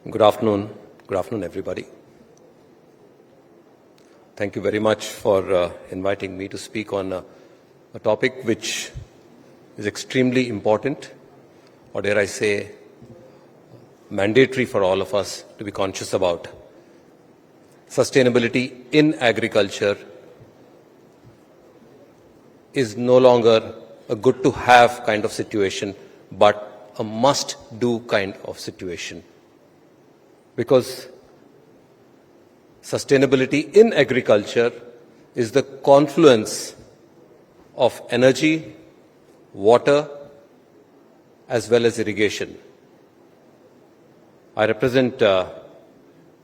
Good afternoon. Good afternoon, everybody. Thank you very much for inviting me to speak on a topic which is extremely important, or dare I say, mandatory for all of us to be conscious about. Sustainability in agriculture is no longer a good to have kind of situation, but a must do kind of situation. Because sustainability in agriculture is the confluence of energy, water, as well as irrigation. I represent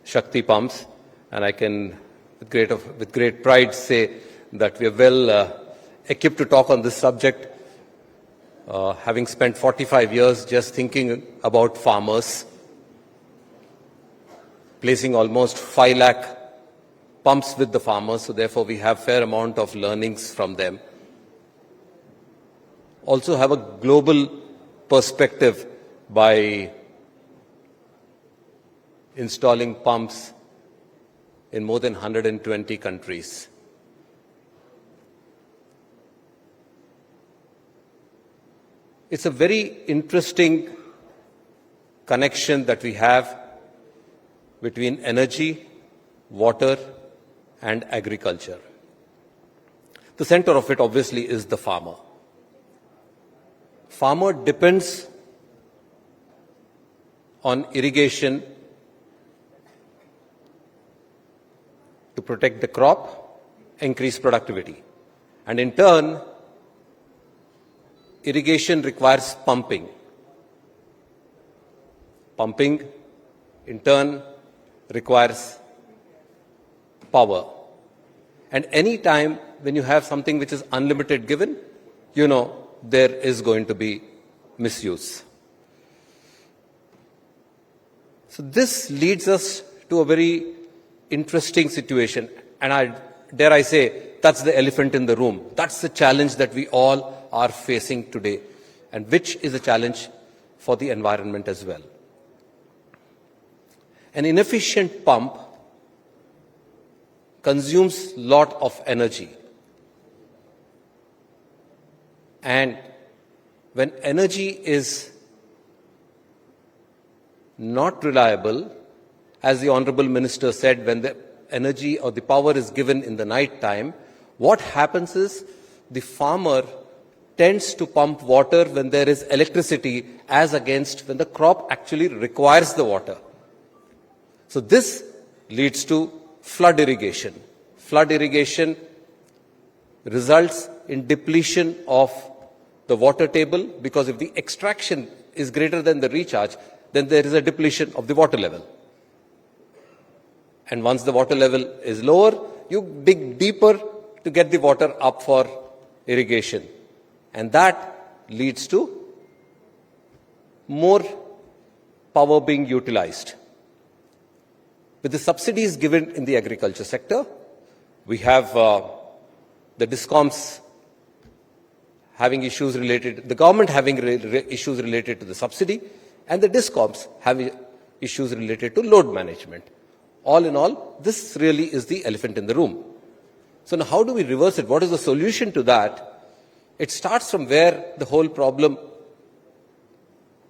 Shakti pumps, and I can, with great pride, say that we are well equipped to talk on this subject, having spent 45 years just thinking about farmers, placing almost 5 lakh pumps with the farmers, so therefore we have fair amount of learnings from them. Also have a global perspective by installing pumps in more than 120 countries. It's a very interesting connection that we have between energy, water, and agriculture. The center of it obviously is the farmer. Farmer depends on irrigation to protect the crop, increase productivity. And in turn, irrigation requires pumping. Pumping, in turn, requires power. And any time when you have something which is unlimited given, you know there is going to be misuse. So this leads us to a very interesting situation. And dare I say, that's the elephant in the room. That's the challenge that we all are facing today, and which is a challenge for the environment as well. An inefficient pump consumes a lot of energy. And when energy is not reliable, as the Honorable Minister said, when the energy or the power is given in the night time, what happens is the farmer tends to pump water when there is electricity as against when the crop actually requires the water. So this leads to flood irrigation. Flood irrigation results in depletion of the water table, because if the extraction is greater than the recharge, then there is a depletion of the water level. And once the water level is lower, you dig deeper to get the water up for irrigation. And that leads to more power being utilized. With the subsidies given in the agriculture sector, we have the DISCOMs having issues related, the government having issues related to the subsidy, and the DISCOMs having issues related to load management. All in all, this really is the elephant in the room. So now how do we reverse it? What is the solution to that? It starts from where the whole problem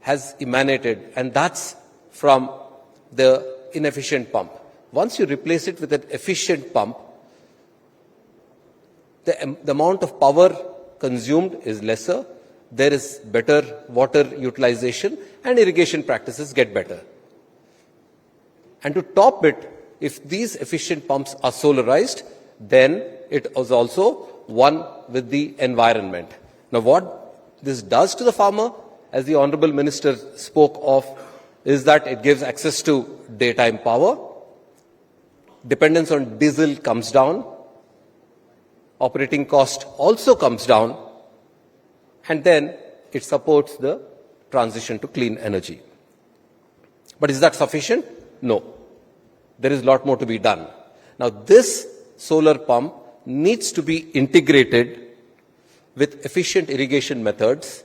has emanated, and that's from the inefficient pump. Once you replace it with an efficient pump, the amount of power consumed is lesser, there is better water utilization, and irrigation practices get better. And to top it, if these efficient pumps are solarized, then it is also one with the environment. Now what this does to the farmer, as the Honorable Minister spoke of, is that it gives access to daytime power, dependence on diesel comes down, operating cost also comes down, and then it supports the transition to clean energy. But is that sufficient? No. There is a lot more to be done. Now this solar pump needs to be integrated with efficient irrigation methods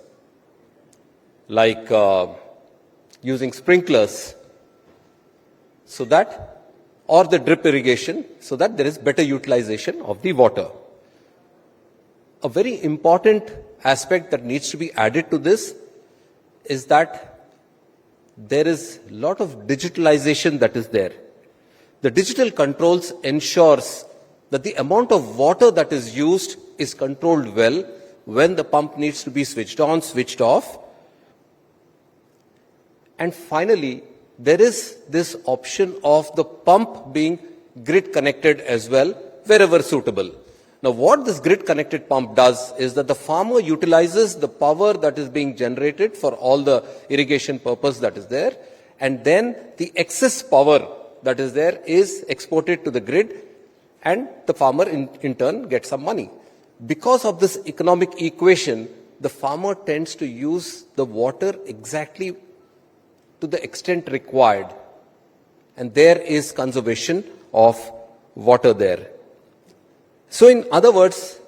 like using sprinklers so that, or the drip irrigation, so that there is better utilization of the water. A very important aspect that needs to be added to this is that there is a lot of digitalization that is there. The digital controls ensures that the amount of water that is used is controlled well when the pump needs to be switched on, switched off. And finally, there is this option of the pump being grid connected as well, wherever suitable. Now, what this grid connected pump does is that the farmer utilizes the power that is being generated for all the irrigation purpose that is there, and then the excess power that is there is exported to the grid, and the farmer in turn gets some money. Because of this economic equation, the farmer tends to use the water exactly to the extent required, and there is conservation of water there. So in other words,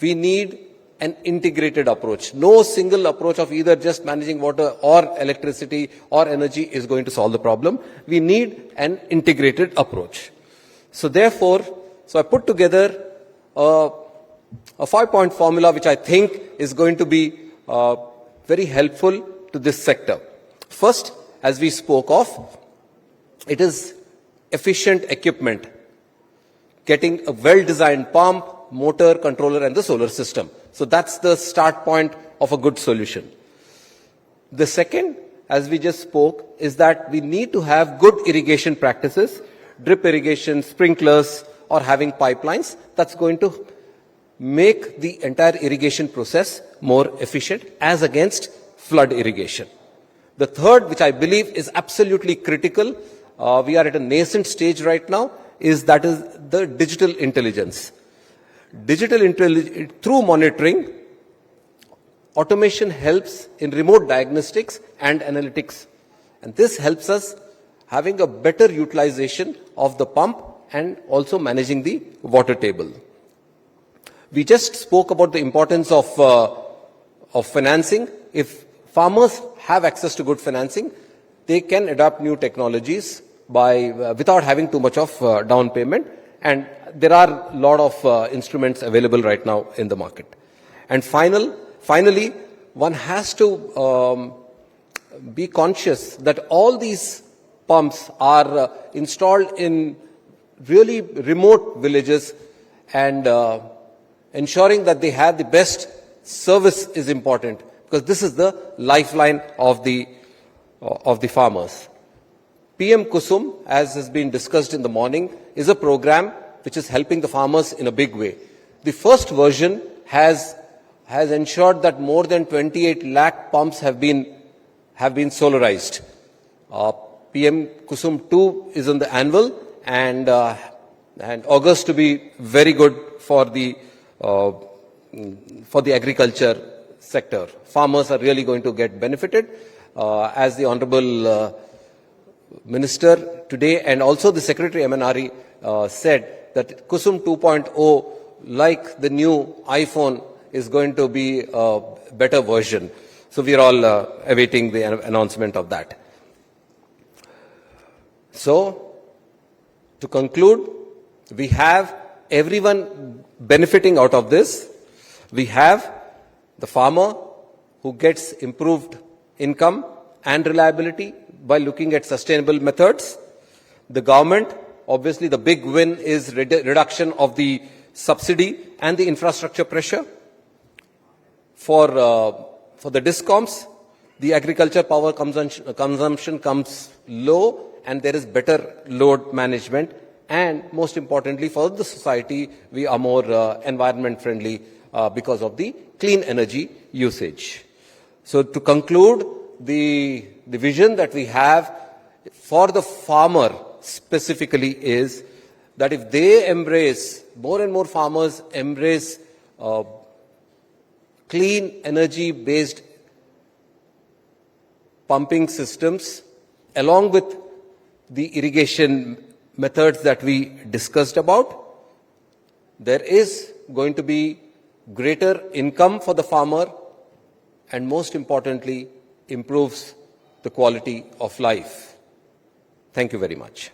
we need an integrated approach. No single approach of either just managing water or electricity or energy is going to solve the problem. We need an integrated approach. So therefore, I put together a 5-point formula which I think is going to be very helpful to this sector. First, as we spoke of, it is efficient equipment, getting a well-designed pump, motor, controller, and the solar system. So that's the start point of a good solution. The second, as we just spoke, is that we need to have good irrigation practices, drip irrigation, sprinklers, or having pipelines. That's going to make the entire irrigation process more efficient as against flood irrigation. The third, which I believe is absolutely critical, we are at a nascent stage right now, is the digital intelligence. Through monitoring, automation helps in remote diagnostics and analytics. And this helps us having a better utilization of the pump and also managing the water table. We just spoke about the importance of financing. If farmers have access to good financing, they can adopt new technologies without having too much of down payment. And there are a lot of instruments available right now in the market. And finally, one has to be conscious that all these pumps are installed in really remote villages, and ensuring that they have the best service is important, because this is the lifeline of the farmers. PM Kusum, as has been discussed in the morning, is a program which is helping the farmers in a big way. The first version has ensured that more than 28 lakh pumps have been solarized. PM Kusum 2 is on the anvil, and augurs to be very good for the agriculture sector. Farmers are really going to get benefited, as the Honorable Minister today and also the Secretary MNRE said that Kusum 2.0, like the new iPhone, is going to be a better version. So we are all awaiting the announcement of that. So, to conclude, we have everyone benefiting out of this. We have the farmer who gets improved income and reliability by looking at sustainable methods. The government, obviously the big win is reduction of the subsidy and the infrastructure pressure. For the DISCOMs, the agriculture power consumption comes low, and there is better load management. And most importantly, for the society, we are more environment friendly because of the clean energy usage. So to conclude, the vision that we have for the farmer specifically is that if they embrace, more and more farmers embrace clean energy based pumping systems along with the irrigation methods that we discussed about, there is going to be greater income for the farmer, and most importantly, improves the quality of life. Thank you very much.